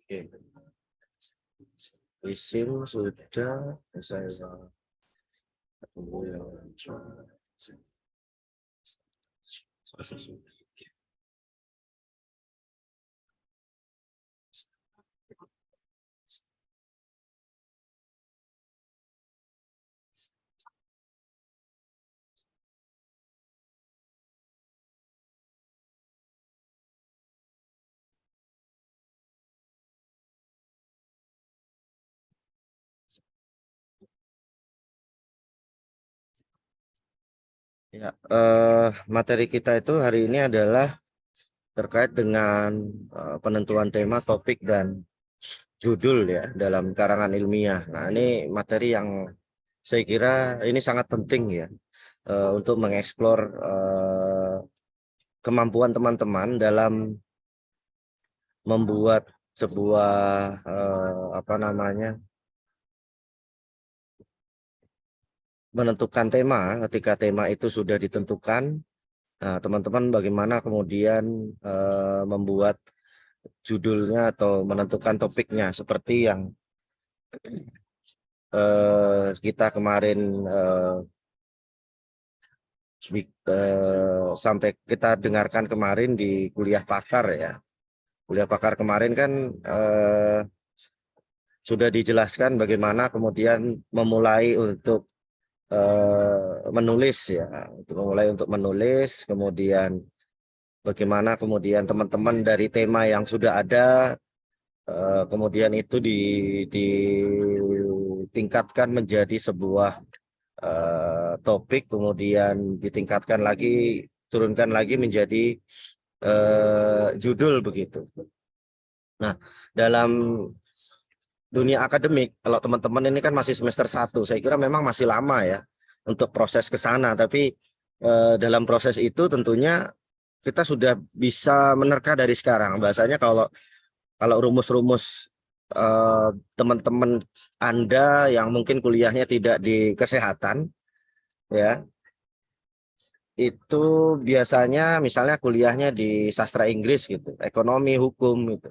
Oke. Isim sudah saya tunggu yang ya, materi kita itu hari ini adalah terkait dengan penentuan tema, topik, dan judul ya dalam karangan ilmiah. Nah, ini materi yang saya kira ini sangat penting ya untuk mengeksplor kemampuan teman-teman dalam membuat sebuah apa namanya menentukan tema. Ketika tema itu sudah ditentukan, nah, teman-teman bagaimana kemudian membuat judulnya atau menentukan topiknya seperti yang kita kemarin sampai kita dengarkan kemarin di kuliah pakar ya. Kuliah pakar kemarin kan sudah dijelaskan bagaimana kemudian memulai untuk menulis ya, memulai untuk menulis, kemudian bagaimana kemudian teman-teman dari tema yang sudah ada kemudian itu ditingkatkan menjadi sebuah topik, kemudian ditingkatkan lagi, turunkan lagi menjadi judul begitu. Nah, dalam dunia akademik, kalau teman-teman ini kan masih semester 1, saya kira memang masih lama ya untuk proses ke sana, tapi dalam proses itu tentunya kita sudah bisa menerka dari sekarang. Bahasanya kalau rumus-rumus teman-teman Anda yang mungkin kuliahnya tidak di kesehatan ya, itu biasanya misalnya kuliahnya di sastra Inggris gitu, ekonomi, hukum gitu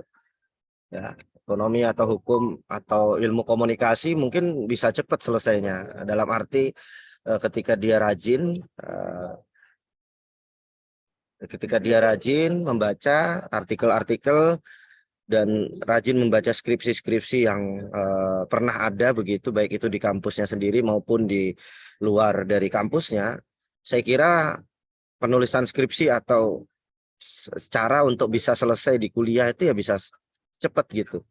ya, ekonomi atau hukum atau ilmu komunikasi mungkin bisa cepat selesainya, dalam arti ketika dia rajin membaca artikel-artikel dan rajin membaca skripsi-skripsi yang pernah ada begitu, baik itu di kampusnya sendiri maupun di luar dari kampusnya, saya kira penulisan skripsi atau cara untuk bisa selesai di kuliah itu ya bisa cepat gitu.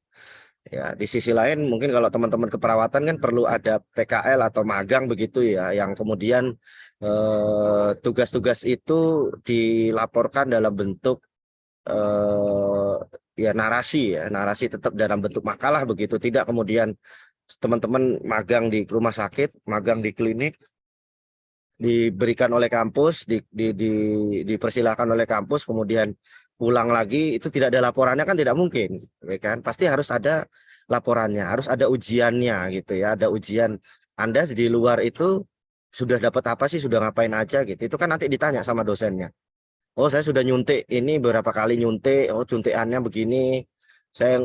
Ya, di sisi lain mungkin kalau teman-teman keperawatan kan perlu ada PKL atau magang begitu ya, yang kemudian tugas-tugas itu dilaporkan dalam bentuk ya narasi tetap dalam bentuk makalah begitu, tidak kemudian teman-teman magang di rumah sakit, magang di klinik, diberikan oleh kampus, dipersilakan oleh kampus, kemudian pulang lagi itu tidak ada laporannya, kan tidak mungkin, ya kan? Pasti harus ada laporannya, harus ada ujiannya gitu ya, ada ujian Anda di luar itu sudah dapat apa sih, sudah ngapain aja gitu. Itu kan nanti ditanya sama dosennya. Oh, saya sudah nyuntik ini berapa kali nyuntik, oh suntikannya begini. Saya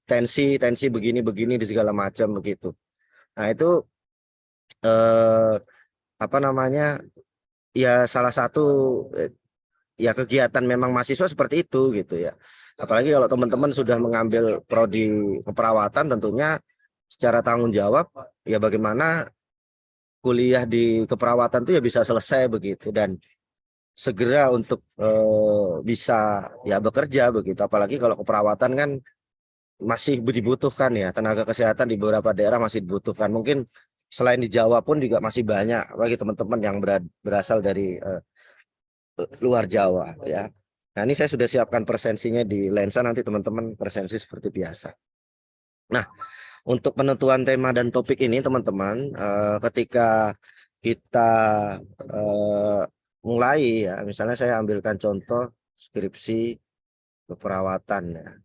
tensi begini di segala macam begitu. Nah, itu eh, apa namanya? Ya salah satu ya kegiatan memang mahasiswa seperti itu gitu ya. Apalagi kalau teman-teman sudah mengambil prodi keperawatan, tentunya secara tanggung jawab ya bagaimana kuliah di keperawatan itu ya bisa selesai begitu dan segera untuk bisa ya bekerja begitu. Apalagi kalau keperawatan kan masih dibutuhkan ya, tenaga kesehatan di beberapa daerah masih dibutuhkan. Mungkin selain di Jawa pun juga masih banyak bagi teman-teman yang berasal dari luar Jawa ya. Nah, ini saya sudah siapkan presensinya di Lensa, nanti teman-teman presensi seperti biasa. Nah, untuk penentuan tema dan topik ini teman-teman, ketika kita mulai ya, misalnya saya ambilkan contoh skripsi keperawatan ya.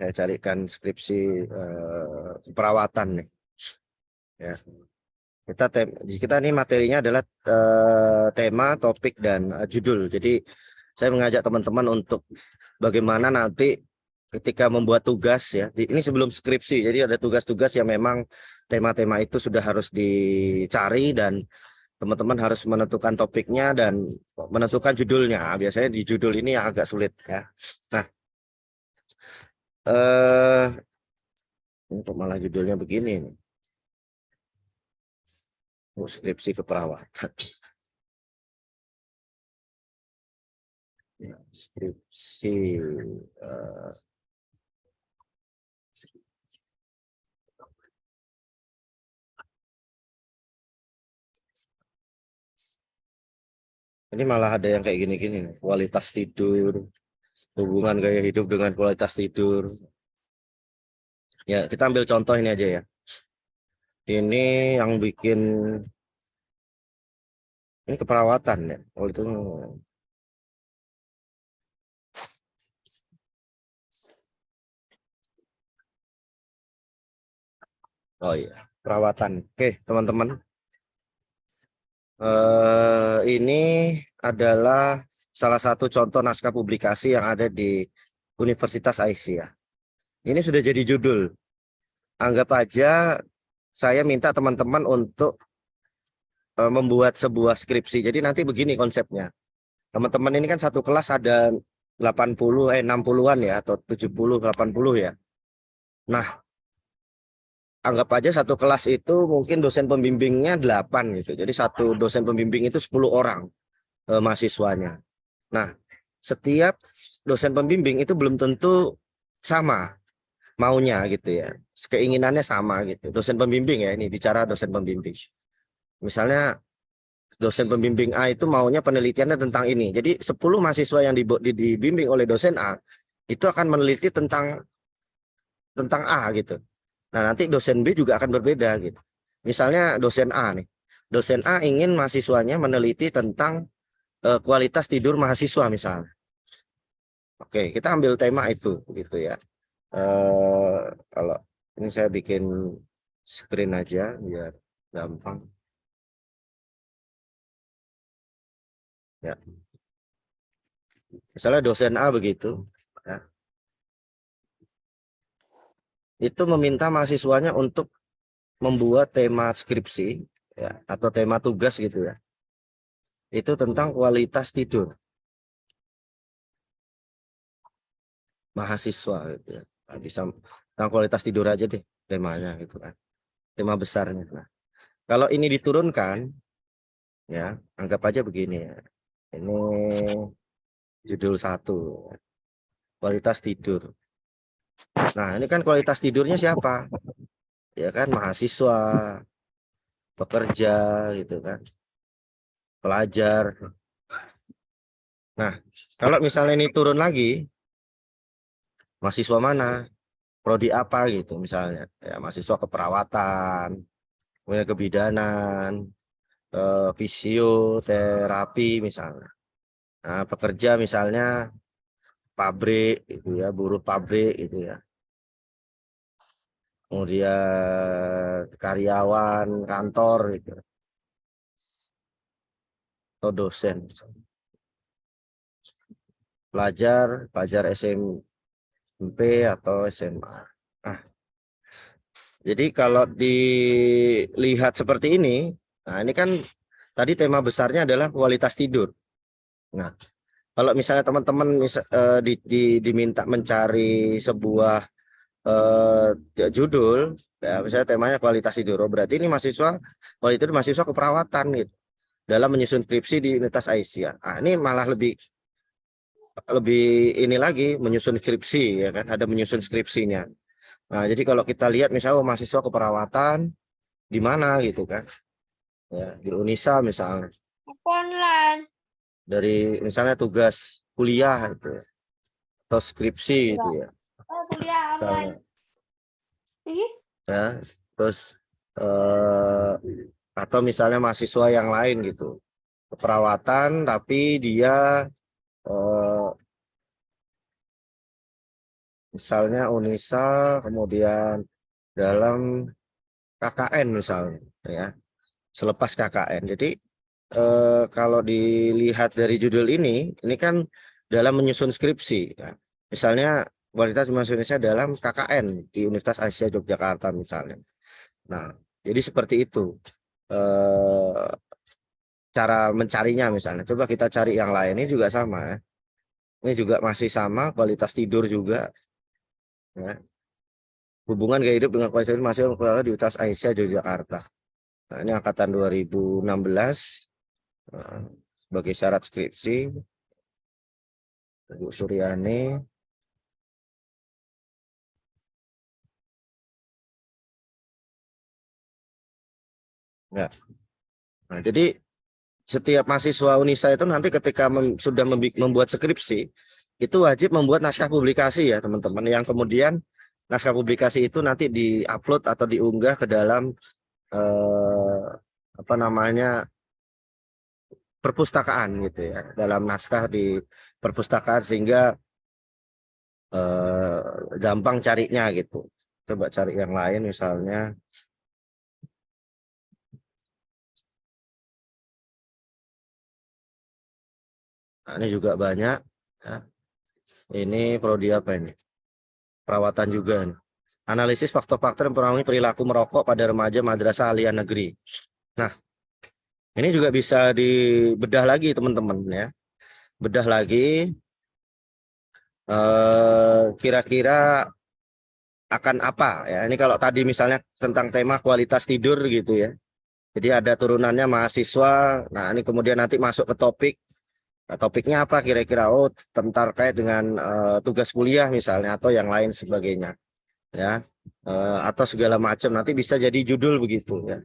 Saya carikan skripsi keperawatan nih. Ya. Kita ini materinya adalah tema, topik, dan judul. Jadi saya mengajak teman-teman untuk bagaimana nanti ketika membuat tugas ya. Ini sebelum skripsi, jadi ada tugas-tugas yang memang tema-tema itu sudah harus dicari dan teman-teman harus menentukan topiknya dan menentukan judulnya. Biasanya di judul ini yang agak sulit ya. Nah, untuk malah judulnya begini nih. Skripsi keperawatan. Ya, skripsi ini malah ada yang kayak gini-gini, kualitas tidur, hubungan gaya hidup dengan kualitas tidur. Ya, kita ambil contoh ini aja ya. Ini yang bikin ini keperawatan ya. Oh itu. Oh iya, perawatan. Oke, teman-teman. Ini adalah salah satu contoh naskah publikasi yang ada di Universitas Aisyah. Ini sudah jadi judul. Anggap aja saya minta teman-teman untuk membuat sebuah skripsi. Jadi nanti begini konsepnya. Teman-teman ini kan satu kelas ada 60-an ya, atau 70-80 ya. Nah, anggap aja satu kelas itu mungkin dosen pembimbingnya 8 gitu. Jadi satu dosen pembimbing itu 10 orang mahasiswanya. Nah, setiap dosen pembimbing itu belum tentu sama maunya gitu ya. Keinginannya sama gitu. Dosen pembimbing ya, ini bicara dosen pembimbing. Misalnya dosen pembimbing A itu maunya penelitiannya tentang ini. Jadi 10 mahasiswa yang dibimbing oleh dosen A itu akan meneliti tentang A gitu. Nah, nanti dosen B juga akan berbeda gitu. Misalnya dosen A nih. Dosen A ingin mahasiswanya meneliti tentang kualitas tidur mahasiswa misalnya. Oke, kita ambil tema itu gitu ya. Kalau ini saya bikin screen aja biar gampang. Ya. Misalnya dosen A begitu, ya. Itu meminta mahasiswanya untuk membuat tema skripsi ya, atau tema tugas gitu ya. Itu tentang kualitas tidur mahasiswa gitu ya. Nah, bisa tentang kualitas tidur aja deh temanya gitu kan. Tema besarnya. Nah, kalau ini diturunkan ya, anggap aja begini ya. Ini judul 1. Kualitas tidur. Nah, ini kan kualitas tidurnya siapa? Ya kan mahasiswa, pekerja gitu kan. Pelajar. Nah, kalau misalnya ini turun lagi, mahasiswa mana? Prodi apa gitu misalnya. Ya, mahasiswa keperawatan, kemudian kebidanan, fisioterapi misalnya. Nah, pekerja misalnya pabrik itu ya, buruh pabrik itu ya. Kemudian karyawan kantor gitu. Atau dosen. Pelajar SMP atau SMA. Nah, jadi kalau dilihat seperti ini, nah ini kan tadi tema besarnya adalah kualitas tidur. Nah, kalau misalnya teman-teman diminta mencari sebuah judul, ya misalnya temanya kualitas tidur, berarti ini mahasiswa keperawatan gitu dalam menyusun skripsi di Universitas Aisyah. Nah, ini malah lebih ini lagi menyusun skripsi ya kan, ada menyusun skripsinya. Nah, jadi kalau kita lihat misalnya mahasiswa keperawatan di mana gitu kan, ya di Unisa misalnya, Online. dari misalnya tugas kuliah gitu ya, atau skripsi gitu ya, Kuliah online. Ini? ya terus atau misalnya mahasiswa yang lain gitu, keperawatan tapi dia eh, misalnya Unisa kemudian dalam KKN misalnya, ya selepas KKN. Jadi kalau dilihat dari judul ini kan dalam menyusun skripsi, ya. Misalnya kualitas bahasa Indonesia dalam KKN di Universitas Asia Yogyakarta misalnya. Nah, jadi seperti itu eh, cara mencarinya misalnya. Coba kita cari yang lain, ini juga sama, ya. Ini juga masih sama, kualitas tidur juga, ya. Hubungan gaya hidup dengan kualitas tidur masih di Universitas Asia Yogyakarta. Nah, ini angkatan 2016 sebagai syarat skripsi Bu Suryani. Ya. Nah, jadi setiap mahasiswa Unisa itu nanti ketika sudah membuat skripsi itu wajib membuat naskah publikasi ya teman-teman, yang kemudian naskah publikasi itu nanti diupload atau diunggah ke dalam eh, apa namanya perpustakaan gitu ya, dalam naskah di perpustakaan sehingga gampang carinya gitu. Coba cari yang lain misalnya. Nah, ini juga banyak, ya. Ini prodi apa ini? Perawatan juga nih. Analisis faktor-faktor yang mempengaruhi perilaku merokok pada remaja madrasah aliyah negeri. Nah, ini juga bisa dibedah lagi teman-teman ya. Bedah lagi kira-kira akan apa ya. Ini kalau tadi misalnya tentang tema kualitas tidur gitu ya. Jadi ada turunannya mahasiswa. Nah, ini kemudian nanti masuk ke topik. Nah, topiknya apa kira-kira? Oh, tentang terkait dengan tugas kuliah misalnya atau yang lain sebagainya ya. Atau segala macam nanti bisa jadi judul begitu ya.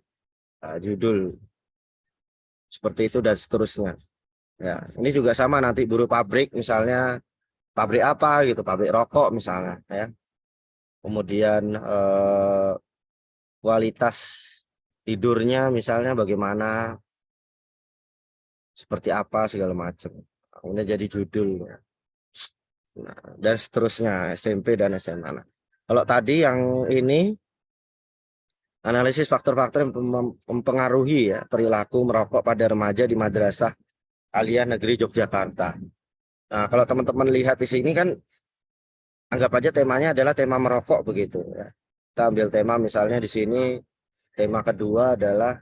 Judul seperti itu dan seterusnya. Ya, ini juga sama nanti buruh pabrik misalnya, pabrik apa gitu, pabrik rokok misalnya ya. Kemudian kualitas tidurnya misalnya bagaimana, seperti apa segala macam. Ini jadi judul. Nah, dan seterusnya SMP dan SMA. Nah, kalau tadi yang ini analisis faktor-faktor yang mempengaruhi ya perilaku merokok pada remaja di Madrasah Aliyah Negeri Yogyakarta. Nah, kalau teman-teman lihat di sini kan anggap aja temanya adalah tema merokok begitu ya. Kita ambil tema misalnya di sini, tema kedua adalah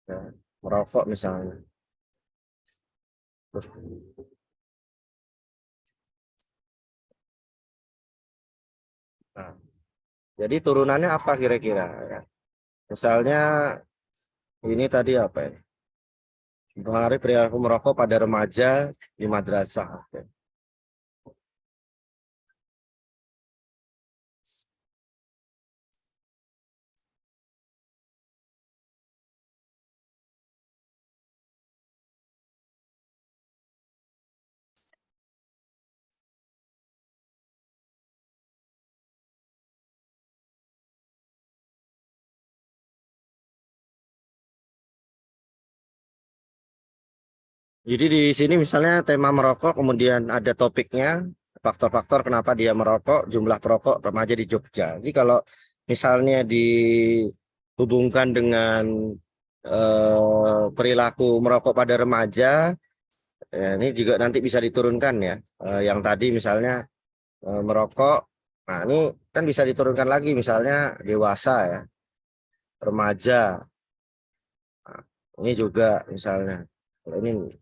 ya, merokok misalnya. Nah, jadi turunannya apa kira-kira ya? Misalnya ini tadi apa ya? Mempengaruhi perilaku merokok pada remaja di madrasah. Oke. Jadi di sini misalnya tema merokok, kemudian ada topiknya, faktor-faktor kenapa dia merokok, jumlah perokok remaja di Jogja. Jadi kalau misalnya dihubungkan dengan perilaku merokok pada remaja, ya, ini juga nanti bisa diturunkan ya. Yang tadi misalnya merokok, nah ini kan bisa diturunkan lagi misalnya dewasa ya, remaja. Nah, ini juga misalnya. Kalau ini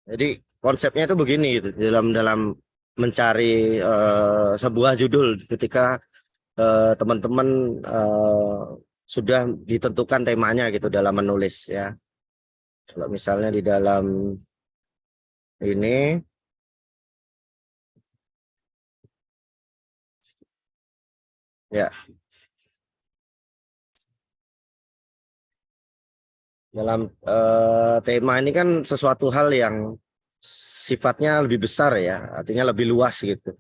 jadi konsepnya itu begini gitu dalam dalam mencari sebuah judul ketika teman-teman sudah ditentukan temanya gitu dalam menulis ya. Kalau misalnya di dalam ini ya, dalam tema ini kan sesuatu hal yang sifatnya lebih besar ya, artinya lebih luas gitu.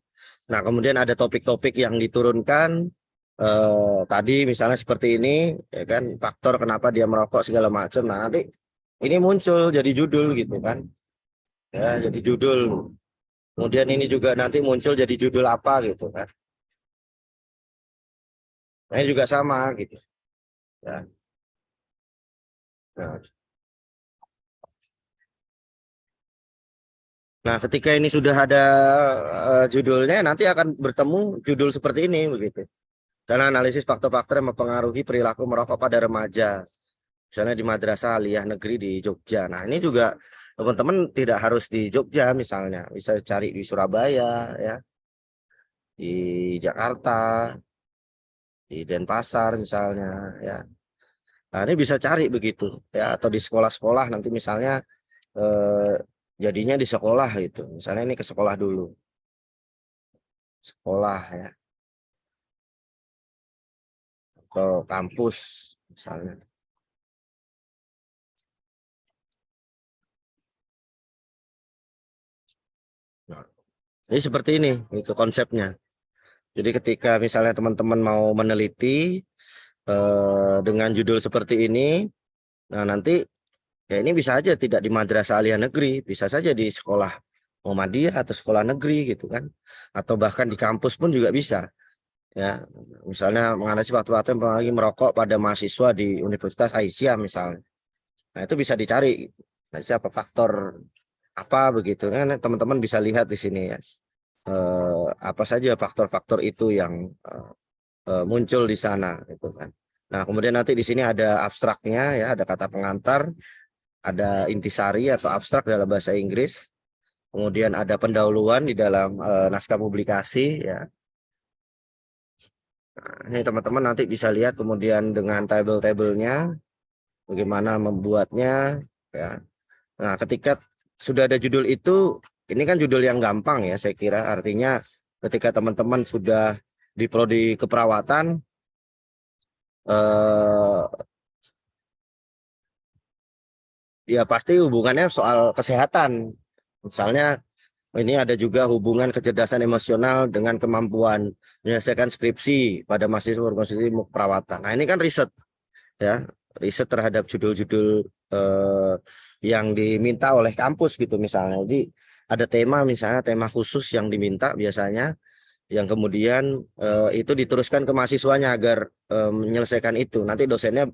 Nah, kemudian ada topik-topik yang diturunkan tadi misalnya seperti ini, ya kan, faktor kenapa dia merokok segala macam. Nah, nanti ini muncul jadi judul gitu kan, ya, jadi judul. Kemudian ini juga nanti muncul jadi judul apa gitu kan. Nah, ini juga sama gitu. Ya. Nah, nah, ketika ini sudah ada judulnya, nanti akan bertemu judul seperti ini begitu. Karena analisis faktor-faktor yang mempengaruhi perilaku merokok pada remaja. Misalnya di Madrasah Aliyah Negeri di Jogja. Nah, ini juga teman-teman tidak harus di Jogja misalnya. Bisa cari di Surabaya, ya, di Jakarta, di Denpasar misalnya, ya. Nah, ini bisa cari begitu, ya. Atau di sekolah-sekolah nanti misalnya eh, jadinya di sekolah gitu. Misalnya ini ke sekolah dulu. Sekolah, ya. Atau kampus misalnya. Nah, jadi seperti ini itu konsepnya. Jadi ketika misalnya teman-teman mau meneliti dengan judul seperti ini, nah nanti ya ini bisa aja tidak di Madrasah Aliyah Negeri, bisa saja di sekolah Muhammadiyah atau sekolah negeri gitu kan, atau bahkan di kampus pun juga bisa. Ya, misalnya menganalisis waktu-waktu yang lagi merokok pada mahasiswa di Universitas Aisyah misalnya. Nah itu bisa dicari. Nah, siapa faktor apa begitu kan teman-teman bisa lihat di sini ya. Apa saja faktor-faktor itu yang muncul di sana gitu kan. Nah, kemudian nanti di sini ada abstraknya ya, ada kata pengantar, ada intisari atau abstrak dalam bahasa Inggris. Kemudian ada pendahuluan di dalam naskah publikasi ya. Nah, ini teman-teman nanti bisa lihat kemudian dengan tabel-tabelnya bagaimana membuatnya ya. Nah, ketika sudah ada judul itu, ini kan judul yang gampang ya saya kira. Artinya ketika teman-teman sudah di prodi keperawatan eh, ya pasti hubungannya soal kesehatan. Misalnya ini ada juga hubungan kecerdasan emosional dengan kemampuan menyelesaikan skripsi pada mahasiswa berkonsentrasi ilmu keperawatan. Nah, ini kan riset ya, riset terhadap judul-judul yang diminta oleh kampus gitu misalnya. Jadi ada tema misalnya tema khusus yang diminta biasanya yang kemudian itu diteruskan ke mahasiswanya agar menyelesaikan itu. Nanti dosen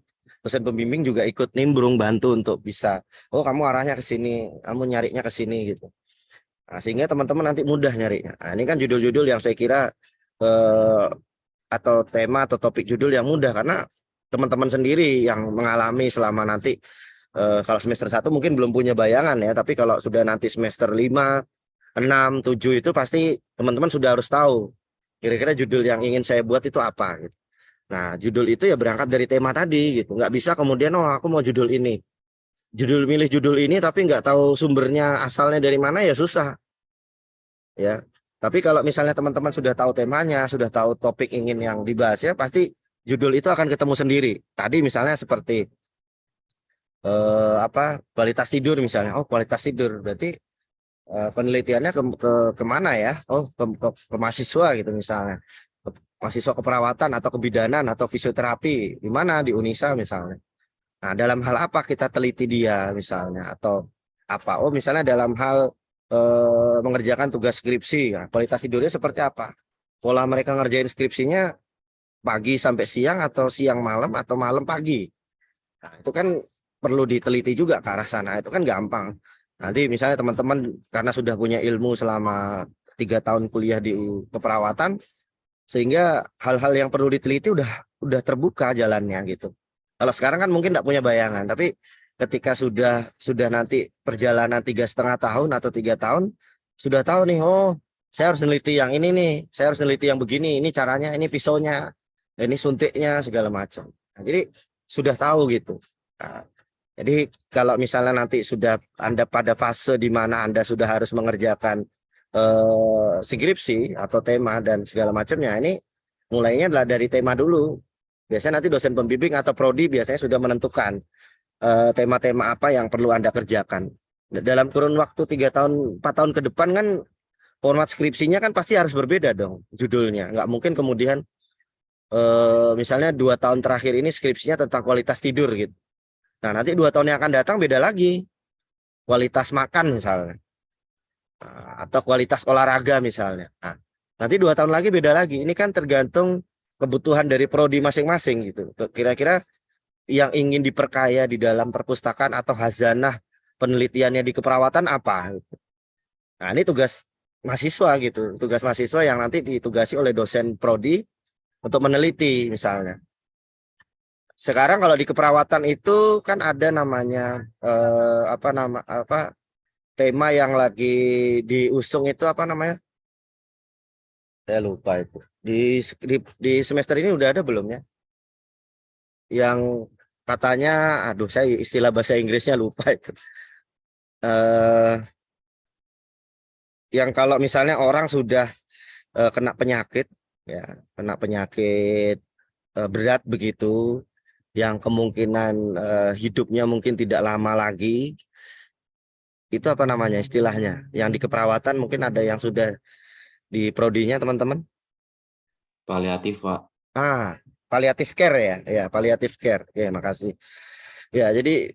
pembimbing juga ikut nimbrung bantu untuk bisa, oh kamu arahnya ke sini, kamu nyarinya ke sini gitu. Nah, sehingga teman-teman nanti mudah nyarinya. Nah, ini kan judul-judul yang saya kira atau tema atau topik judul yang mudah karena teman-teman sendiri yang mengalami selama nanti kalau semester 1 mungkin belum punya bayangan ya, tapi kalau sudah nanti semester 5, 6, 7 itu pasti teman-teman sudah harus tahu kira-kira judul yang ingin saya buat itu apa gitu. Nah, judul itu ya berangkat dari tema tadi gitu. Nggak bisa kemudian oh aku mau judul ini. Milih judul ini tapi nggak tahu sumbernya asalnya dari mana ya susah. Ya. Tapi kalau misalnya teman-teman sudah tahu temanya, sudah tahu topik ingin yang dibahas ya pasti judul itu akan ketemu sendiri. Tadi misalnya seperti kualitas tidur misalnya. Oh, kualitas tidur berarti penelitiannya kemana ya? Oh, ke mahasiswa gitu misalnya. Mahasiswa keperawatan atau kebidanan atau fisioterapi di mana di Unisa misalnya. Nah, dalam hal apa kita teliti dia misalnya atau apa? Oh, misalnya dalam hal mengerjakan tugas skripsi, ya, kualitas tidurnya seperti apa? Pola mereka ngerjain skripsinya pagi sampai siang atau siang malam atau malam pagi. Nah, itu kan perlu diteliti juga ke arah sana. Itu kan gampang. Nanti misalnya teman-teman karena sudah punya ilmu selama 3 tahun kuliah di keperawatan, sehingga hal-hal yang perlu diteliti udah terbuka jalannya gitu. Kalau sekarang kan mungkin tidak punya bayangan, tapi ketika sudah nanti perjalanan 3,5 tahun atau 3 tahun, sudah tahu nih, oh saya harus neliti yang ini nih, saya harus neliti yang begini, ini caranya, ini pisaunya, ini suntiknya segala macam. Nah, jadi sudah tahu gitu. Nah, jadi kalau misalnya nanti sudah Anda pada fase di mana Anda sudah harus mengerjakan skripsi atau tema dan segala macamnya, ini mulainya adalah dari tema dulu. Biasanya nanti dosen pembimbing atau prodi biasanya sudah menentukan tema-tema apa yang perlu Anda kerjakan. Dalam kurun waktu 3 tahun, 4 tahun ke depan kan format skripsinya kan pasti harus berbeda dong judulnya. Nggak mungkin kemudian misalnya 2 tahun terakhir ini skripsinya tentang kualitas tidur gitu. Nah, nanti 2 tahun yang akan datang beda lagi. Kualitas makan misalnya. Atau kualitas olahraga misalnya. Nah, nanti 2 tahun lagi beda lagi. Ini kan tergantung kebutuhan dari prodi masing-masing gitu. Kira-kira yang ingin diperkaya di dalam perpustakaan atau hazanah penelitiannya di keperawatan apa? Gitu. Nah, ini tugas mahasiswa gitu. Tugas mahasiswa yang nanti ditugasi oleh dosen prodi untuk meneliti misalnya. Sekarang kalau di keperawatan itu kan ada namanya tema yang lagi diusung itu apa namanya? Saya lupa itu. Di semester ini udah ada belum ya? Yang katanya, aduh saya istilah bahasa Inggrisnya lupa itu. Yang kalau misalnya orang sudah kena penyakit, ya kena penyakit berat begitu, yang kemungkinan hidupnya mungkin tidak lama lagi, itu apa namanya istilahnya? Yang di keperawatan mungkin ada yang sudah di prodinya teman-teman. Paliatif, Pak. Palliative care ya, ya palliative care. Ya, makasih. Ya, jadi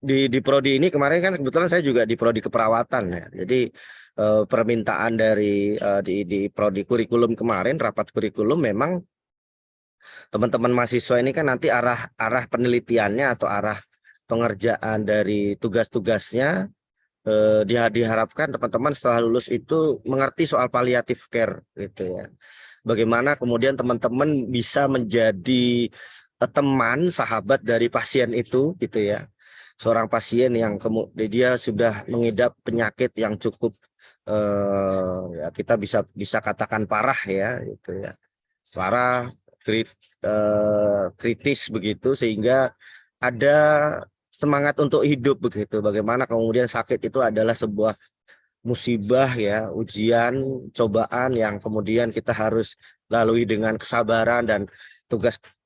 di prodi ini kemarin kan kebetulan saya juga di prodi keperawatan ya. Jadi permintaan dari di prodi kurikulum kemarin, rapat kurikulum, memang teman-teman mahasiswa ini kan nanti arah penelitiannya atau arah pengerjaan dari tugas-tugasnya diharapkan teman-teman setelah lulus itu mengerti soal palliative care gitu ya. Bagaimana kemudian teman-teman bisa menjadi teman, sahabat dari pasien itu gitu ya. Seorang pasien yang kemudian dia sudah mengidap penyakit yang cukup ya kita bisa katakan parah ya gitu ya. Parah, kritis begitu, sehingga ada semangat untuk hidup begitu. Bagaimana kemudian sakit itu adalah sebuah musibah ya, ujian, cobaan yang kemudian kita harus lalui dengan kesabaran, dan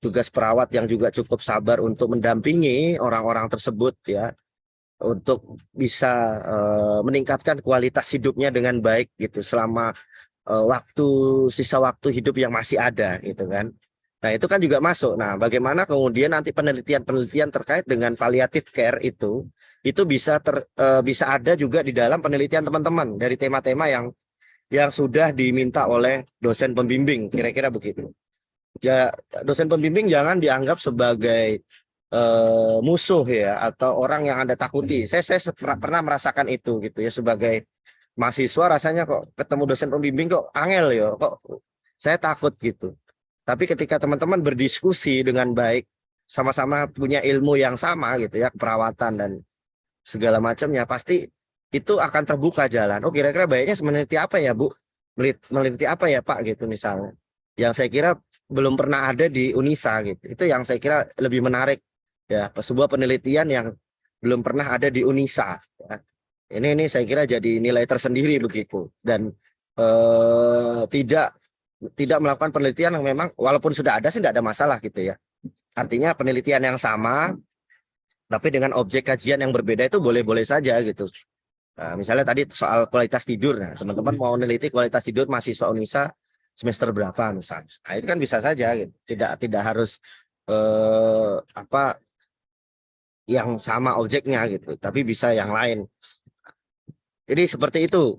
tugas perawat yang juga cukup sabar untuk mendampingi orang-orang tersebut ya, untuk bisa meningkatkan kualitas hidupnya dengan baik gitu selama sisa waktu hidup yang masih ada gitu kan. Nah, itu kan juga masuk. Nah, bagaimana kemudian nanti penelitian-penelitian terkait dengan palliative care itu bisa bisa ada juga di dalam penelitian teman-teman dari tema-tema yang sudah diminta oleh dosen pembimbing, kira-kira begitu. Ya, dosen pembimbing jangan dianggap sebagai musuh ya, atau orang yang Anda takuti. Saya pernah merasakan itu gitu ya, sebagai mahasiswa rasanya kok ketemu dosen pembimbing kok angel ya, kok saya takut gitu. Tapi ketika teman-teman berdiskusi dengan baik, sama-sama punya ilmu yang sama gitu ya, keperawatan dan segala macamnya, pasti itu akan terbuka jalan. Oh, kira-kira baiknya meneliti apa ya, Bu? Meneliti apa ya, Pak, gitu misalnya. Yang saya kira belum pernah ada di Unisa gitu. Itu yang saya kira lebih menarik ya, sebuah penelitian yang belum pernah ada di Unisa ya. Ini saya kira jadi nilai tersendiri begitu, dan tidak melakukan penelitian yang memang walaupun sudah ada sih tidak ada masalah gitu ya. Artinya penelitian yang sama tapi dengan objek kajian yang berbeda itu boleh-boleh saja gitu. Nah, misalnya tadi soal kualitas tidur, nah, teman-teman mau meneliti kualitas tidur mahasiswa Unisa semester berapa misalnya. Nah, itu kan bisa saja gitu. Tidak harus yang sama objeknya gitu, tapi bisa yang lain. Jadi seperti itu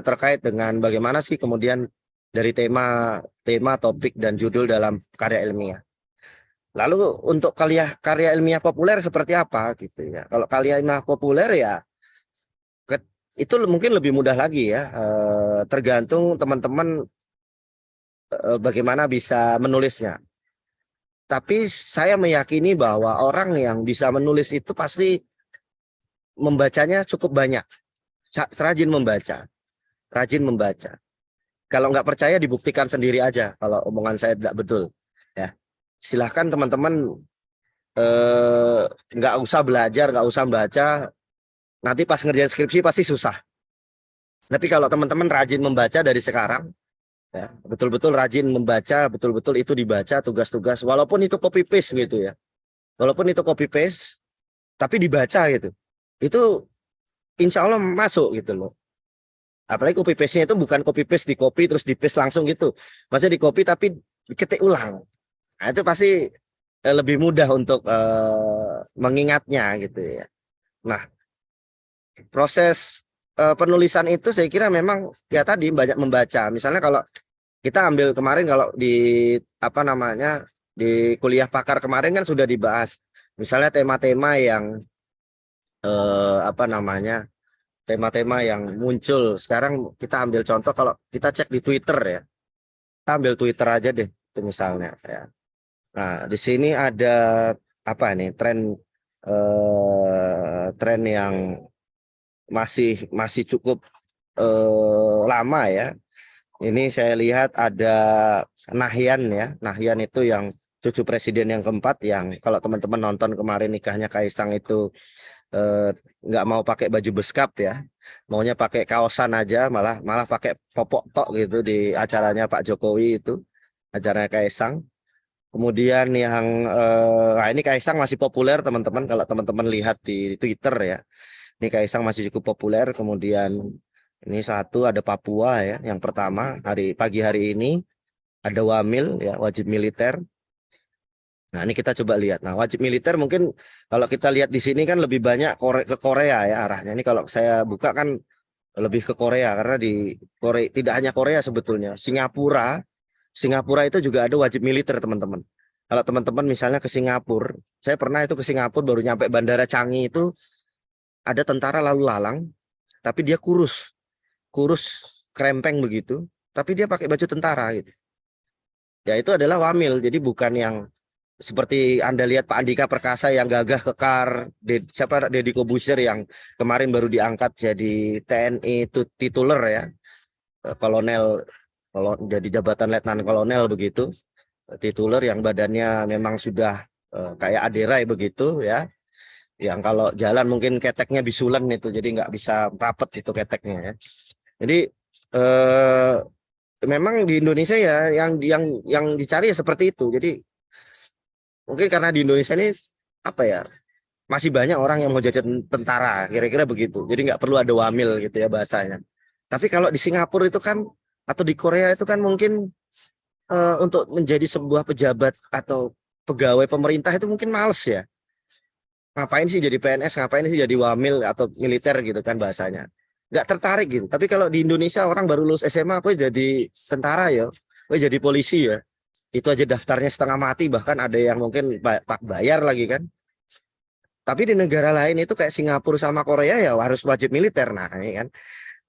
terkait dengan bagaimana sih kemudian dari tema, topik, dan judul dalam karya ilmiah. Lalu untuk karya ilmiah populer seperti apa gitu ya. Kalau karya ilmiah populer ya itu mungkin lebih mudah lagi ya. Tergantung teman-teman bagaimana bisa menulisnya. Tapi saya meyakini bahwa orang yang bisa menulis itu pasti membacanya cukup banyak. Rajin membaca. Kalau nggak percaya dibuktikan sendiri aja kalau omongan saya tidak betul ya. silahkan teman-teman nggak usah belajar, nggak usah baca, nanti pas ngerjain skripsi pasti susah. Tapi kalau teman-teman rajin membaca dari sekarang, ya, betul-betul rajin membaca, betul-betul itu dibaca tugas-tugas, walaupun itu copy paste gitu ya, walaupun itu copy paste, tapi dibaca gitu, itu insya Allah masuk gitu loh. Apalagi copy paste-nya itu bukan copy paste di copy terus di paste langsung gitu, maksudnya di copy tapi diketik ulang. Nah, itu pasti lebih mudah untuk mengingatnya gitu ya. Nah, proses penulisan itu saya kira memang ya tadi banyak membaca. Misalnya kalau kita ambil kemarin kalau di apa namanya di kuliah pakar kemarin kan sudah dibahas. Misalnya tema-tema yang apa namanya tema-tema yang muncul. Sekarang kita ambil contoh kalau kita cek di Twitter ya. Kita ambil Twitter aja deh itu misalnya ya. Nah, di sini ada apa nih tren yang masih cukup lama ya. Ini saya lihat ada Nahyan ya. Nahyan itu yang cucu presiden yang keempat yang kalau teman-teman nonton kemarin nikahnya Kaisang itu nggak mau pakai baju beskap ya. Maunya pakai kaosan aja, malah pakai popok tok gitu di acaranya Pak Jokowi itu, acaranya Kaisang. Kemudian yang nah ini Kaisang masih populer teman-teman kalau teman-teman lihat di Twitter ya. Ini Kaisang masih cukup populer. Kemudian ini satu ada Papua ya. Yang pertama pagi hari ini ada Wamil ya, wajib militer. Nah, ini kita coba lihat. Nah, wajib militer mungkin kalau kita lihat di sini kan lebih banyak ke Korea ya arahnya. Ini kalau saya buka kan lebih ke Korea karena di Korea tidak hanya Korea sebetulnya. Singapura itu juga ada wajib militer, teman-teman. Kalau teman-teman misalnya ke Singapura, saya pernah itu ke Singapura baru nyampe Bandara Changi itu ada tentara lalu lalang, tapi dia kurus krempeng begitu, tapi dia pakai baju tentara gitu. Ya itu adalah Wamil, jadi bukan yang seperti Anda lihat Pak Andika Perkasa yang gagah kekar, Deddy Kobusier yang kemarin baru diangkat jadi TNI tituler ya, kolonel, kalau jadi jabatan letnan kolonel begitu, tituler yang badannya memang sudah kayak aderai begitu ya, yang kalau jalan mungkin keteknya bisulan itu, jadi nggak bisa rapet itu keteknya ya. Jadi memang di Indonesia ya yang dicari ya seperti itu. Jadi mungkin karena di Indonesia ini apa ya masih banyak orang yang mau jadi tentara kira-kira begitu. Jadi nggak perlu ada Wamil gitu ya bahasanya. Tapi kalau di Singapura itu kan atau di Korea itu kan mungkin untuk menjadi sebuah pejabat atau pegawai pemerintah itu mungkin males ya. Ngapain sih jadi PNS, ngapain sih jadi Wamil atau militer gitu kan bahasanya. Nggak tertarik gitu. Tapi kalau di Indonesia orang baru lulus SMA aku jadi tentara ya, aku jadi polisi ya. Itu aja daftarnya setengah mati, bahkan ada yang mungkin pak bayar lagi kan. Tapi di negara lain itu kayak Singapura sama Korea ya harus wajib militer. Nah, ini kan.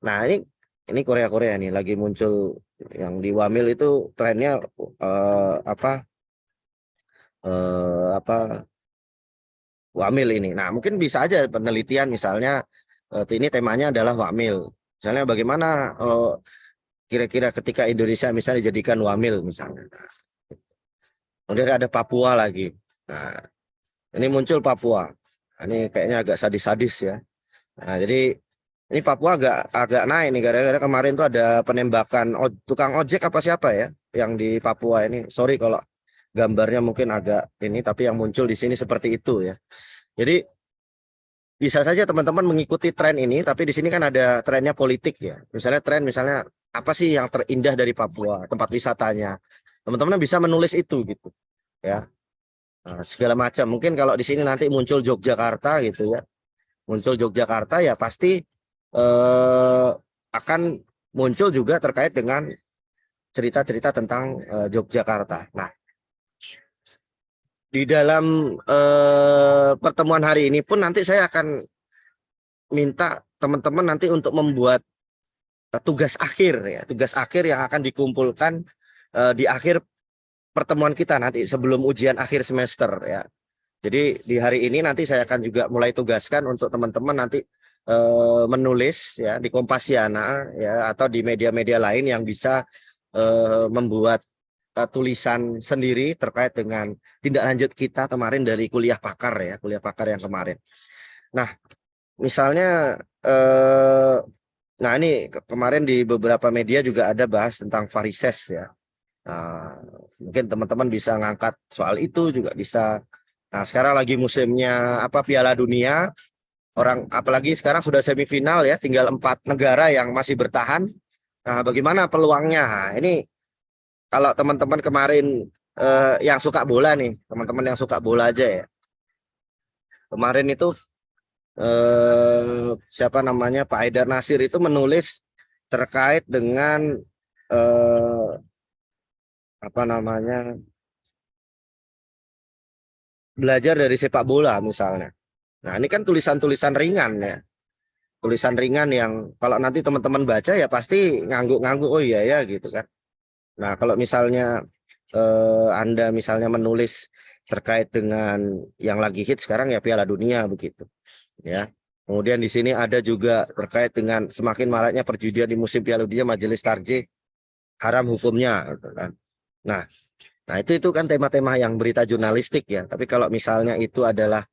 Nah, ini Korea nih lagi muncul yang di Wamil itu trennya Wamil ini. Nah, mungkin bisa aja penelitian misalnya ini temanya adalah Wamil. Misalnya bagaimana kira-kira ketika Indonesia misalnya dijadikan Wamil misalnya. Nah, kemudian ada Papua lagi. Nah, ini muncul Papua. Nah, ini kayaknya agak sadis-sadis ya. Nah, jadi ini Papua agak naik nih gara-gara kemarin tuh ada penembakan tukang ojek apa siapa ya yang di Papua ini. Sorry kalau gambarnya mungkin agak ini, tapi yang muncul di sini seperti itu ya. Jadi bisa saja teman-teman mengikuti tren ini, tapi di sini kan ada trennya politik ya. Misalnya apa sih yang terindah dari Papua, tempat wisatanya. Teman-teman bisa menulis itu gitu ya. Nah, segala macam. Mungkin kalau di sini nanti muncul Yogyakarta gitu ya. Muncul Yogyakarta ya pasti akan muncul juga terkait dengan cerita-cerita tentang Yogyakarta. Nah, di dalam pertemuan hari ini pun nanti saya akan minta teman-teman nanti untuk membuat tugas akhir ya, tugas akhir yang akan dikumpulkan di akhir pertemuan kita nanti sebelum ujian akhir semester ya. Jadi di hari ini nanti saya akan juga mulai tugaskan untuk teman-teman nanti menulis ya di Kompasiana ya atau di media-media lain yang bisa membuat tulisan sendiri terkait dengan tindak lanjut kita kemarin dari kuliah pakar ya, kuliah pakar yang kemarin. Nah, misalnya nah ini kemarin di beberapa media juga ada bahas tentang varises ya. Nah, mungkin teman-teman bisa ngangkat soal itu juga bisa. Nah, sekarang lagi musimnya Piala Dunia. Orang apalagi sekarang sudah semifinal ya, tinggal 4 negara yang masih bertahan. Nah, bagaimana peluangnya? Nah, ini kalau teman-teman kemarin yang suka bola nih, teman-teman yang suka bola aja ya. Kemarin itu siapa namanya Pak Haidar Nasir itu menulis terkait dengan apa namanya belajar dari sepak bola misalnya. Nah, ini kan tulisan-tulisan ringan ya. Tulisan ringan yang kalau nanti teman-teman baca ya pasti ngangguk-ngangguk, oh iya ya gitu kan. Nah, kalau misalnya Anda misalnya menulis terkait dengan yang lagi hit sekarang ya Piala Dunia begitu. Ya. Kemudian di sini ada juga terkait dengan semakin maraknya perjudian di musim Piala Dunia, Majelis Tarjih haram hukumnya gitu kan. Nah, itu kan tema-tema yang berita jurnalistik ya. Tapi kalau misalnya itu adalah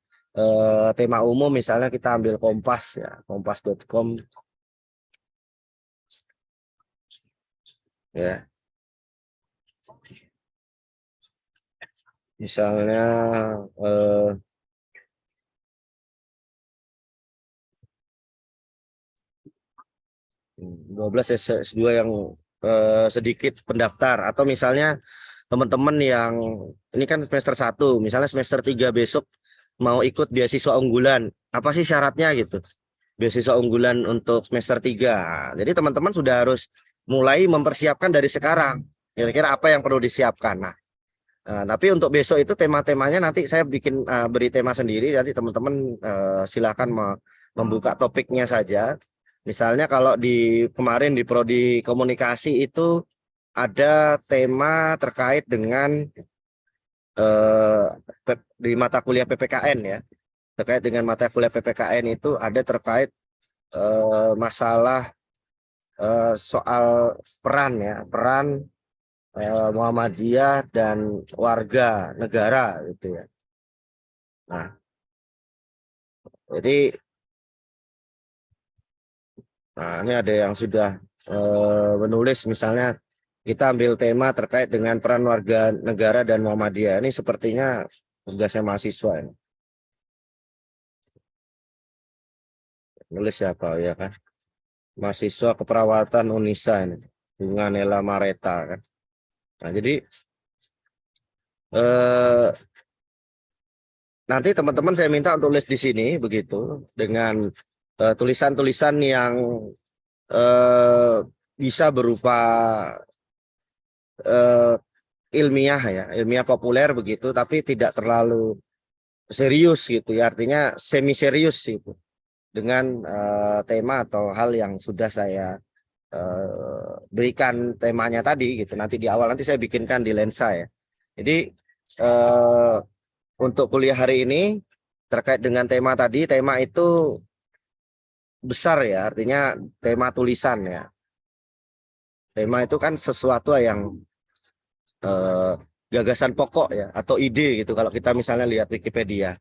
tema umum, misalnya kita ambil Kompas ya, kompas.com ya. Misalnya 12 S2 yang sedikit pendaftar, atau misalnya teman-teman yang ini kan semester 1, misalnya semester 3 besok mau ikut beasiswa unggulan, apa sih syaratnya gitu. Beasiswa unggulan untuk semester 3. Jadi teman-teman sudah harus mulai mempersiapkan dari sekarang. Kira-kira apa yang perlu disiapkan. Nah, tapi untuk besok itu tema-temanya nanti saya bikin beri tema sendiri. Nanti teman-teman silakan membuka topiknya saja. Misalnya kalau di kemarin di Prodi Komunikasi itu ada tema terkait dengan di mata kuliah PPKN ya. Terkait dengan mata kuliah PPKN itu ada terkait masalah soal peran Muhammadiyah dan warga negara gitu ya. Nah, jadi ini ada yang sudah menulis, misalnya kita ambil tema terkait dengan peran warga negara dan Muhammadiyah. Ini sepertinya tugasnya mahasiswa ini. Nulis siapa ya kan? Mahasiswa keperawatan Unisa ini, dengan Nela Mareta kan. Nah, jadi nanti teman-teman saya minta untuk tulis di sini begitu dengan tulisan-tulisan yang bisa berupa ilmiah ya, ilmiah populer begitu, tapi tidak terlalu serius gitu ya, artinya semi serius gitu dengan tema atau hal yang sudah saya berikan temanya tadi gitu. Nanti di awal nanti saya bikinkan di lensa ya. Jadi untuk kuliah hari ini terkait dengan tema tadi, tema itu besar ya, artinya tema tulisan ya. Tema itu kan sesuatu yang gagasan pokok ya, atau ide gitu. Kalau kita misalnya lihat Wikipedia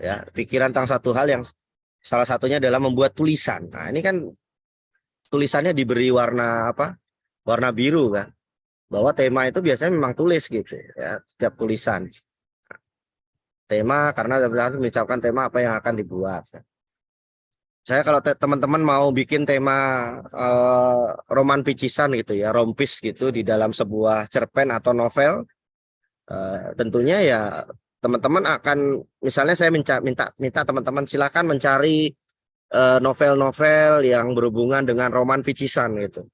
ya, pikiran tentang satu hal yang salah satunya adalah membuat tulisan. Nah, ini kan tulisannya diberi warna warna biru kan. Bahwa tema itu biasanya memang tulis gitu ya, setiap tulisan. Tema karena harus mengucapkan tema apa yang akan dibuat. Saya kalau teman-teman mau bikin tema roman picisan gitu ya, rompis gitu di dalam sebuah cerpen atau novel, tentunya ya teman-teman akan, misalnya saya minta teman-teman silakan mencari novel-novel yang berhubungan dengan roman picisan gitu.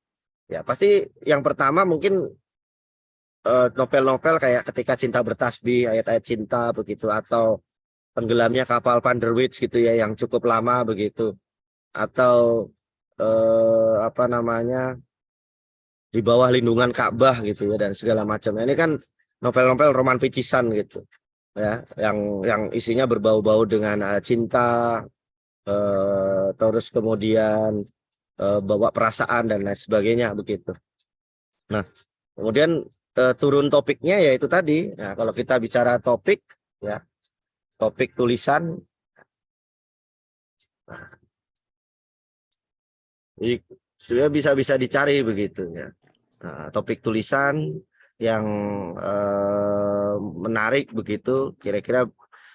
Ya pasti yang pertama mungkin novel-novel kayak Ketika Cinta Bertasbih, Ayat-ayat Cinta begitu, atau Tenggelamnya Kapal Van der Wijk gitu ya, yang cukup lama begitu, atau apa namanya Di Bawah Lindungan Ka'bah gitu ya, dan segala macam. Ini kan novel-novel roman picisan gitu ya, yang isinya berbau-bau dengan cinta, terus kemudian bawa perasaan dan lain sebagainya begitu. Nah, kemudian turun topiknya ya itu tadi. Nah, kalau kita bicara topik ya, topik tulisan, nah, jadi sudah bisa dicari begitu ya. Nah, topik tulisan yang menarik begitu, kira-kira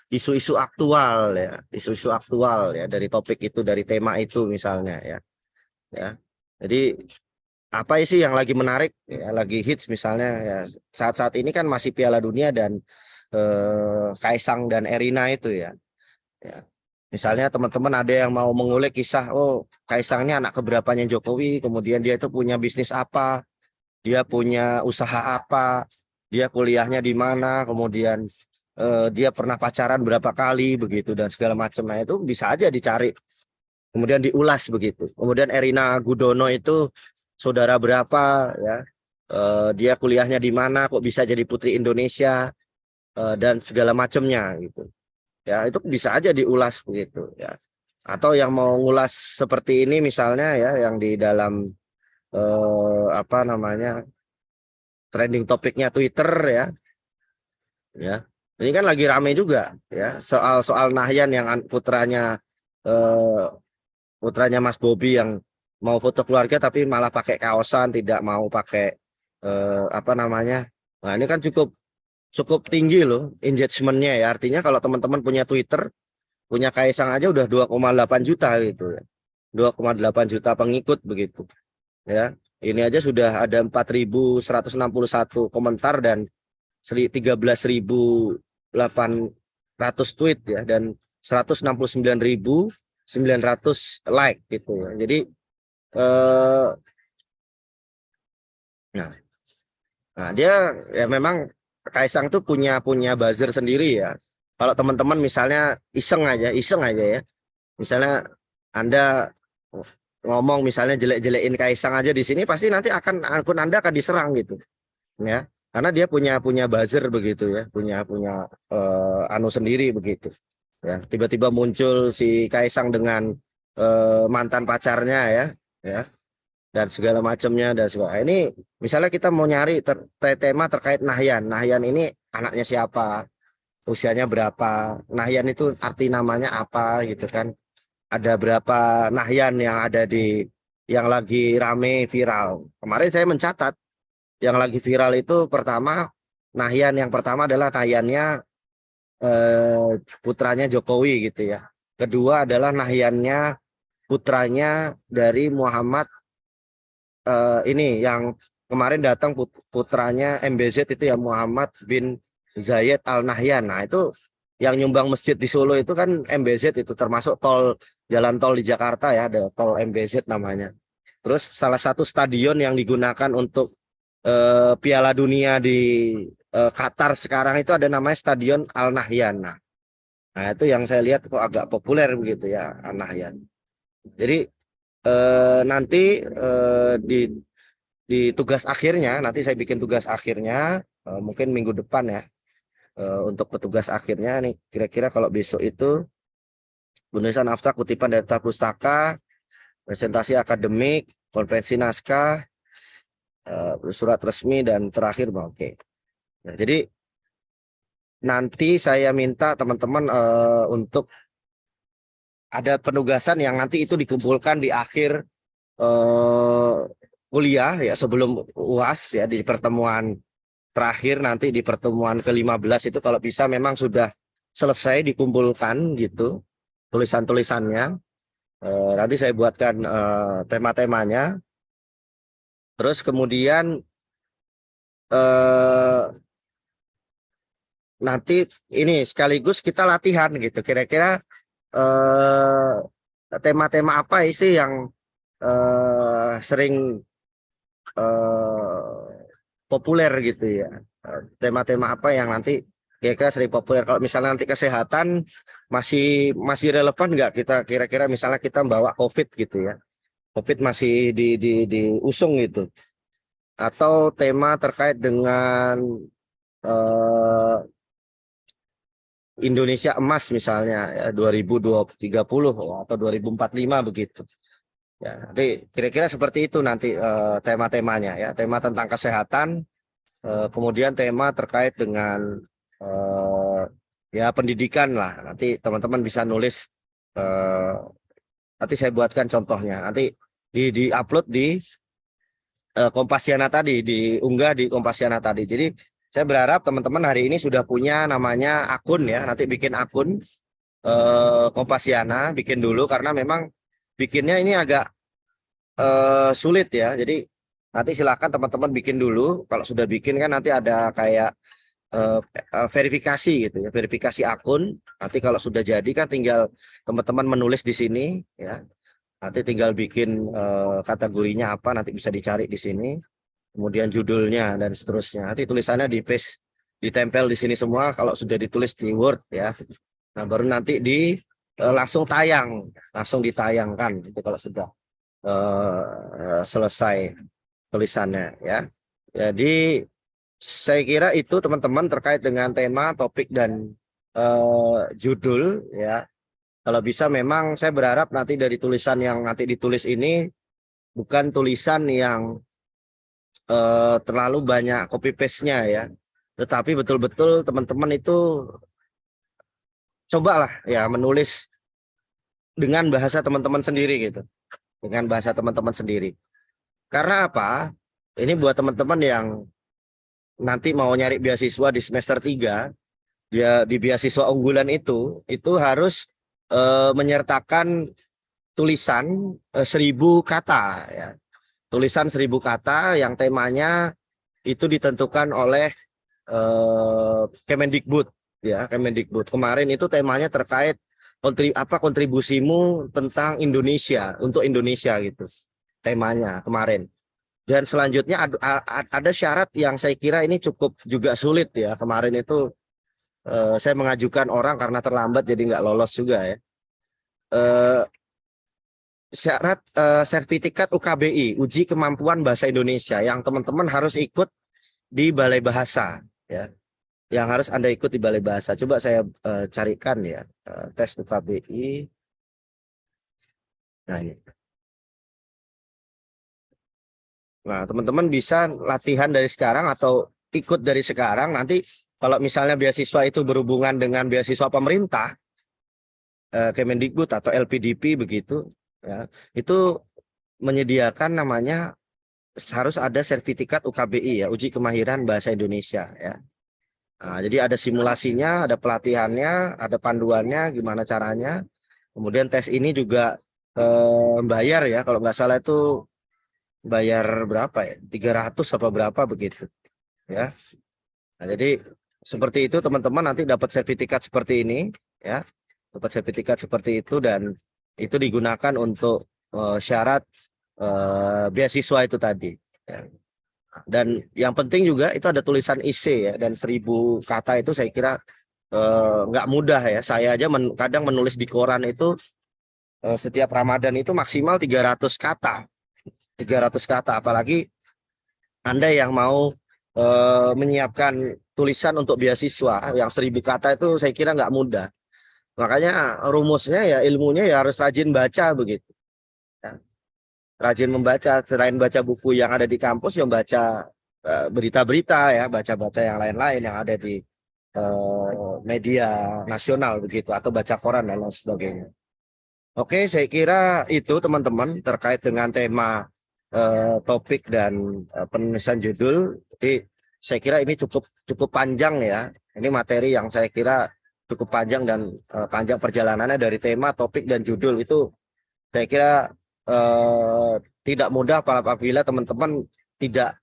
isu-isu aktual ya, isu-isu aktual ya dari topik itu, dari tema itu misalnya ya. Ya. Jadi apa sih yang lagi menarik ya, lagi hits misalnya ya, saat-saat ini kan masih Piala Dunia dan Kaisang dan Erina itu ya. Ya. Misalnya teman-teman ada yang mau mengulik kisah, oh Kaisangnya anak keberapanya Jokowi, kemudian dia itu punya bisnis apa, dia punya usaha apa, dia kuliahnya di mana, kemudian dia pernah pacaran berapa kali begitu dan segala macamnya, itu bisa aja dicari, kemudian diulas begitu. Kemudian Erina Gudono itu saudara berapa ya, dia kuliahnya di mana, kok bisa jadi Putri Indonesia, dan segala macamnya gitu. Ya itu bisa aja diulas begitu ya. Atau yang mau ngulas seperti ini misalnya ya, yang di dalam apa namanya, trending topiknya Twitter ya. Ya. Ini kan lagi rame juga ya, soal Nahyan yang eh, putranya Mas Bobi yang mau foto keluarga tapi malah pakai kaosan, tidak mau pakai apa namanya. Nah, ini kan cukup cukup tinggi loh engagementnya ya. Artinya kalau teman-teman punya Twitter, punya Kaisang aja udah 2,8 juta gitu ya. 2,8 juta pengikut begitu. Ya. Ini aja sudah ada 4.161 komentar dan 13.800 tweet ya, dan 169.900 like gitu ya. Jadi nah, dia ya memang Kaisang tuh punya buzzer sendiri ya. Kalau teman-teman misalnya iseng aja ya. Misalnya Anda ngomong misalnya jelek-jelekin Kaisang aja di sini, pasti nanti akun Anda akan diserang gitu. Ya. Karena dia punya buzzer begitu ya, punya anu sendiri begitu. Ya, tiba-tiba muncul si Kaisang dengan mantan pacarnya ya, dan segala macamnya dan segala. Ini misalnya kita mau nyari tema terkait Nahyan. Nahyan ini anaknya siapa? Usianya berapa? Nahyan itu arti namanya apa gitu kan? Ada berapa Nahyan yang ada yang lagi rame viral. Kemarin saya mencatat yang lagi viral itu pertama, Nahyan yang pertama adalah Nahyannya putranya Jokowi gitu ya. Kedua adalah Nahyannya putranya dari Muhammad, ini yang kemarin datang, putranya MBZ itu ya, Muhammad bin Zayed Al Nahyan. Nah itu yang nyumbang masjid di Solo itu kan MBZ, itu termasuk jalan tol di Jakarta ya, ada tol MBZ namanya. Terus salah satu stadion yang digunakan untuk Piala Dunia di Qatar sekarang itu ada namanya Stadion Al Nahyan. Nah itu yang saya lihat kok agak populer begitu ya, Al Nahyan. Jadi nanti di tugas akhirnya, nanti saya bikin tugas akhirnya mungkin minggu depan ya, untuk petugas akhirnya nih, kira-kira kalau besok itu penulisan abstrak, kutipan data pustaka, presentasi akademik, konvensi naskah, surat resmi, dan terakhir oke. Nah, jadi nanti saya minta teman-teman untuk ada penugasan yang nanti itu dikumpulkan di akhir kuliah ya, sebelum UAS ya, di pertemuan terakhir nanti, di pertemuan ke-15 itu kalau bisa memang sudah selesai dikumpulkan gitu tulisan-tulisannya. Nanti saya buatkan tema-temanya. Terus kemudian nanti ini sekaligus kita latihan gitu. Kira-kira tema-tema apa sih yang sering populer gitu ya. Tema-tema apa yang nanti kira-kira sering populer. Kalau misalnya nanti kesehatan masih relevan nggak, kita kira-kira misalnya kita bawa COVID gitu ya. COVID masih diusung gitu. Atau tema terkait dengan Indonesia emas misalnya ya, 2030 atau 2045 begitu. Ya, nanti kira-kira seperti itu nanti tema-temanya ya, tema tentang kesehatan, kemudian tema terkait dengan ya pendidikan lah. Nanti teman-teman bisa nulis, nanti saya buatkan contohnya. Nanti di-upload di Kompasiana tadi, diunggah di Kompasiana tadi. Jadi saya berharap teman-teman hari ini sudah punya namanya akun ya. Nanti bikin akun Kompasiana, bikin dulu karena memang bikinnya ini agak sulit ya. Jadi nanti silakan teman-teman bikin dulu. Kalau sudah bikin kan nanti ada kayak verifikasi gitu ya, verifikasi akun. Nanti kalau sudah jadi kan tinggal teman-teman menulis di sini ya. Nanti tinggal bikin kategorinya apa, nanti bisa dicari di sini. Kemudian judulnya dan seterusnya. Nanti tulisannya di paste, ditempel di sini semua. Kalau sudah ditulis di Word ya. Nah baru nanti langsung tayang, langsung ditayangkan. Itu kalau sudah selesai tulisannya ya. Jadi saya kira itu teman-teman terkait dengan tema, topik dan judul ya. Kalau bisa memang saya berharap nanti dari tulisan yang nanti ditulis ini bukan tulisan yang terlalu banyak copy paste-nya ya. Tetapi betul-betul teman-teman itu cobalah ya menulis dengan bahasa teman-teman sendiri gitu. Dengan bahasa teman-teman sendiri. Karena apa? Ini buat teman-teman yang nanti mau nyari beasiswa di semester 3, ya di beasiswa unggulan itu harus menyertakan tulisan 1000 kata ya. Tulisan 1000 kata yang temanya itu ditentukan oleh Kemendikbud ya, Kemendikbud. Kemarin itu temanya terkait kontribusimu tentang Indonesia, untuk Indonesia gitu. Temanya kemarin. Dan selanjutnya ada syarat yang saya kira ini cukup juga sulit ya. Kemarin itu saya mengajukan orang karena terlambat jadi nggak lolos juga ya. Syarat sertifikat UKBI, uji kemampuan bahasa Indonesia, yang teman-teman harus ikut di Balai Bahasa ya. Yang harus Anda ikut di Balai Bahasa. Coba saya carikan ya, tes UKBI. Nah ini. Nah, teman-teman bisa latihan dari sekarang atau ikut dari sekarang. Nanti kalau misalnya beasiswa itu berhubungan dengan beasiswa pemerintah, Kemendikbud atau LPDP begitu, ya, itu menyediakan namanya harus ada sertifikat UKBI ya, uji kemahiran bahasa Indonesia ya. Nah, jadi ada simulasinya, ada pelatihannya, ada panduannya, gimana caranya. Kemudian tes ini juga bayar ya, kalau nggak salah itu bayar berapa ya, 300 apa berapa begitu ya. Nah, jadi seperti itu teman-teman, nanti dapat sertifikat seperti ini ya, dapat sertifikat seperti itu, dan itu digunakan untuk syarat beasiswa itu tadi ya. Dan yang penting juga itu ada tulisan IC ya, dan 1000 kata itu saya kira nggak mudah ya. Saya aja kadang menulis di koran itu setiap Ramadan itu maksimal 300 kata. 300 kata, apalagi Anda yang mau menyiapkan tulisan untuk beasiswa yang 1000 kata itu saya kira nggak mudah. Makanya rumusnya ya, ilmunya ya harus rajin baca begitu. Ya. Rajin membaca, selain baca buku yang ada di kampus, yang baca berita-berita ya, baca-baca yang lain-lain yang ada di media nasional begitu, atau baca koran dan lain sebagainya. Oke, saya kira itu teman-teman terkait dengan tema topik dan penulisan judul. Jadi saya kira ini cukup panjang ya. Ini materi yang saya kira cukup panjang, dan panjang perjalanannya dari tema, topik dan judul itu saya kira tidak mudah apabila teman-teman tidak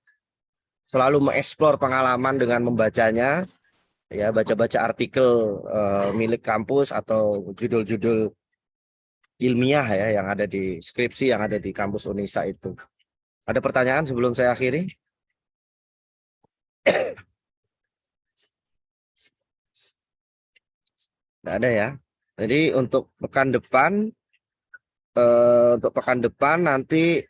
selalu mengeksplor pengalaman dengan membacanya ya, baca-baca artikel milik kampus atau judul-judul ilmiah ya yang ada di skripsi yang ada di kampus Unisa itu. Ada pertanyaan sebelum saya akhiri? Tidak ada ya. Jadi untuk pekan depan nanti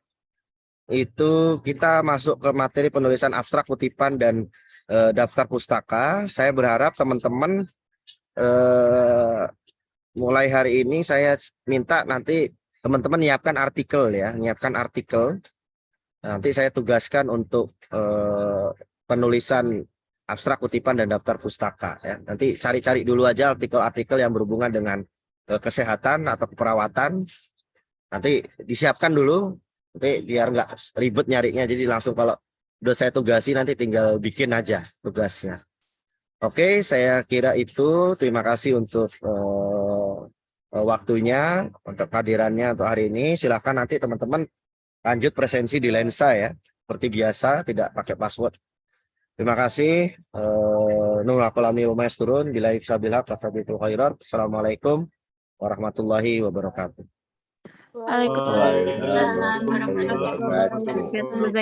itu kita masuk ke materi penulisan abstrak, kutipan, dan daftar pustaka. Saya berharap teman-teman mulai hari ini saya minta nanti teman-teman nyiapkan artikel ya, nyiapkan artikel. Nanti saya tugaskan untuk penulisan abstrak kutipan dan daftar pustaka ya. Nanti cari-cari dulu aja artikel-artikel yang berhubungan dengan kesehatan atau keperawatan. Nanti disiapkan dulu, nanti biar nggak ribet nyarinya. Jadi langsung kalau udah saya tugasi nanti tinggal bikin aja tugasnya. Oke, saya kira itu. Terima kasih untuk waktunya, untuk kehadirannya untuk hari ini. Silakan nanti teman-teman lanjut presensi di lensa ya. Seperti biasa, tidak pakai password. Terima kasih. Assalamualaikum warahmatullahi wabarakatuh. Waalaikumsalam warahmatullahi wabarakatuh.